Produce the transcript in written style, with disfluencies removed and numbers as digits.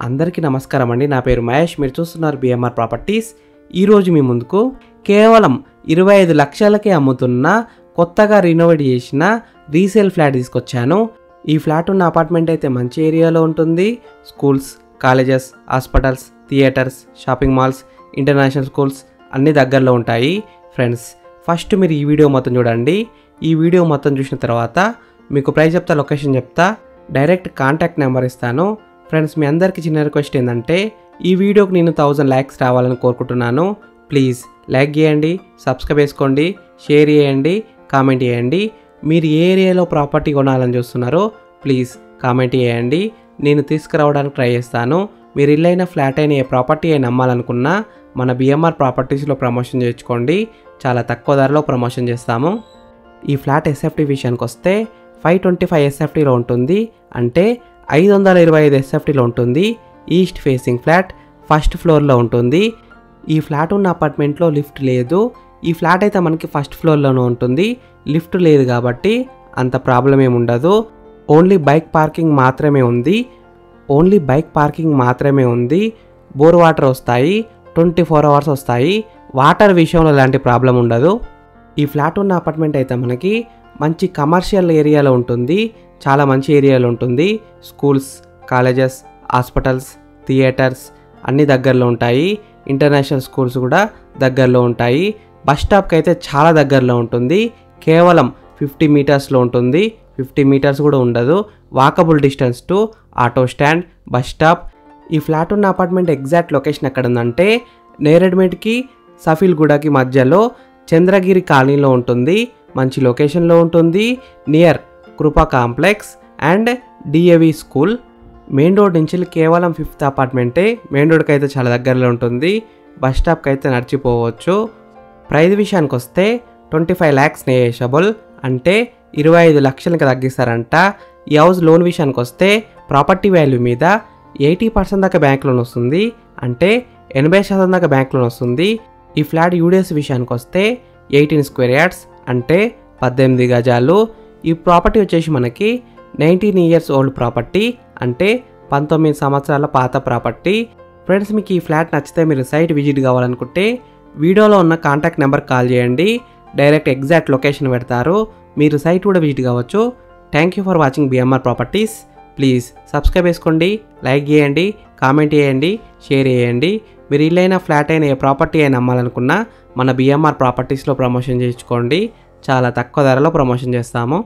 అందరికీ నమస్కారం అండి. నా పేరు మహేష్. మీరు చూస్తున్నారు బిఎంఆర్ ప్రాపర్టీస్. ఈరోజు మీ ముందుకు కేవలం 25 లక్షలకే అమ్ముతున్న కొత్తగా రినోవేట్ చేసిన రీసేల్ ఫ్లాట్ తీసుకొచ్చాను. ఈ ఫ్లాట్ ఉన్న అపార్ట్మెంట్ అయితే మంచి ఏరియాలో ఉంటుంది. Schools, colleges, hospitals, theatres, shopping malls, international schools అన్నీ దగ్గరలో ఉంటాయి. ఫ్రెండ్స్, ఫస్ట్ మీరు ఈ వీడియో మొత్తం చూడండి. ఈ వీడియో మొత్తం చూసిన తర్వాత మీకు ప్రైస్ చెప్తా, లొకేషన్ చెప్తా, డైరెక్ట్ కాంటాక్ట్ నెంబర్ ఇస్తాను. ఫ్రెండ్స్, మీ అందరికీ చిన్న రిక్వెస్ట్ ఏంటంటే ఈ వీడియోకి నేను 1000 లైక్స్ రావాలని కోరుకుంటున్నాను. ప్లీజ్ లైక్ చేయండి, సబ్స్క్రైబ్ చేసుకోండి, షేర్ చేయండి, కామెంట్ చేయండి. మీరు ఏ ఏరియాలో ప్రాపర్టీ కొనాలని చూస్తున్నారో ప్లీజ్ కామెంట్ చేయండి. నేను తీసుకురావడానికి ట్రై చేస్తాను. మీరు ఇల్లైన ఫ్లాట్ అయిన ఏ ప్రాపర్టీ అయినా అమ్మాలనుకున్నా మన బిఎంఆర్ ప్రాపర్టీస్లో ప్రమోషన్ చేయించుకోండి. చాలా తక్కువ ధరలో ప్రమోషన్ చేస్తాము. ఈ ఫ్లాట్ ఎస్ఎఫ్టీ విషయానికి వస్తే 525 ఎస్ఎఫ్టీలో ఉంటుంది. అంటే 525 ఎస్ఎఫ్టీలో ఉంటుంది. ఈస్ట్ ఫేసింగ్ ఫ్లాట్, ఫస్ట్ ఫ్లోర్లో ఉంటుంది. ఈ ఫ్లాట్ ఉన్న అపార్ట్మెంట్లో లిఫ్ట్ లేదు. ఈ ఫ్లాట్ అయితే మనకి ఫస్ట్ ఫ్లోర్లోనే ఉంటుంది. లిఫ్ట్ లేదు కాబట్టి అంత ప్రాబ్లం ఏమి ఉండదు. ఓన్లీ బైక్ పార్కింగ్ మాత్రమే ఉంది. బోర్ వాటర్ వస్తాయి, 24 అవర్స్ వస్తాయి. వాటర్ విషయంలో ఎలాంటి ప్రాబ్లం ఉండదు. ఈ ఫ్లాట్ ఉన్న అపార్ట్మెంట్ అయితే మనకి మంచి కమర్షియల్ ఏరియాలో ఉంటుంది. చాలా మంచి ఏరియాలో ఉంటుంది. స్కూల్స్, కాలేజెస్, హాస్పిటల్స్, థియేటర్స్ అన్నీ దగ్గరలో ఉంటాయి. ఇంటర్నేషనల్ స్కూల్స్ కూడా దగ్గరలో ఉంటాయి. బస్ స్టాప్కి అయితే చాలా దగ్గరలో ఉంటుంది. కేవలం 50 మీటర్స్లో ఉంటుంది. 50 మీటర్స్ కూడా ఉండదు. Walkable distance to auto stand, bus stop. ఈ ఫ్లాట్ ఉన్న అపార్ట్మెంట్ ఎగ్జాక్ట్ లొకేషన్ ఎక్కడ ఉందంటే నేరేడ్మెట్కి, సఫీల్గూడకి మధ్యలో చంద్రగిరి కాలనీలో ఉంటుంది. మంచి లొకేషన్లో ఉంటుంది. నియర్ కృపా complex and DAV school. Main road నుంచి కేవలం 5th అపార్ట్మెంటే. మెయిన్ రోడ్కి అయితే చాలా దగ్గరలో ఉంటుంది. బస్ స్టాప్కి అయితే నడిచిపోవచ్చు. ప్రైస్ విషయానికి వస్తే 25 lakhs నెగోషియబుల్, అంటే 25 లక్షలకి తగ్గిస్తారంట. ఈ హౌస్ లోన్ విషయానికి వస్తే ప్రాపర్టీ వాల్యూ మీద 80% దాకా బ్యాంక్ లోన్ వస్తుంది. అంటే 80% దాకా బ్యాంక్ లోన్ వస్తుంది. ఈ ఫ్లాట్ యూడిఎస్ విషయానికి వస్తే 18 స్క్వేర్ యార్డ్స్, అంటే 18 గజాలు. ఈ ప్రాపర్టీ వచ్చేసి మనకి 19 years ఓల్డ్ ప్రాపర్టీ, అంటే 19 సంవత్సరాల పాత ప్రాపర్టీ. ఫ్రెండ్స్, మీకు ఈ ఫ్లాట్ నచ్చితే మీరు సైట్ విజిట్ కావాలనుకుంటే వీడియోలో ఉన్న కాంటాక్ట్ నెంబర్ కాల్ చేయండి. డైరెక్ట్ ఎగ్జాక్ట్ లొకేషన్ పెడతారు. మీరు సైట్ కూడా విజిట్ కావచ్చు. Thank you for watching BMR properties. Please subscribe చేసుకోండి, లైక్ చేయండి, కామెంట్ చేయండి, షేర్ చేయండి. మీరు ఇల్లైనా ఫ్లాట్ అయినా ఏ ప్రాపర్టీ అయినా అమ్మాలనుకున్నా మన బిఎంఆర్ ప్రాపర్టీస్లో ప్రమోషన్ చేయించుకోండి. చాలా తక్కువ ధరలో ప్రమోషన్ చేస్తాము.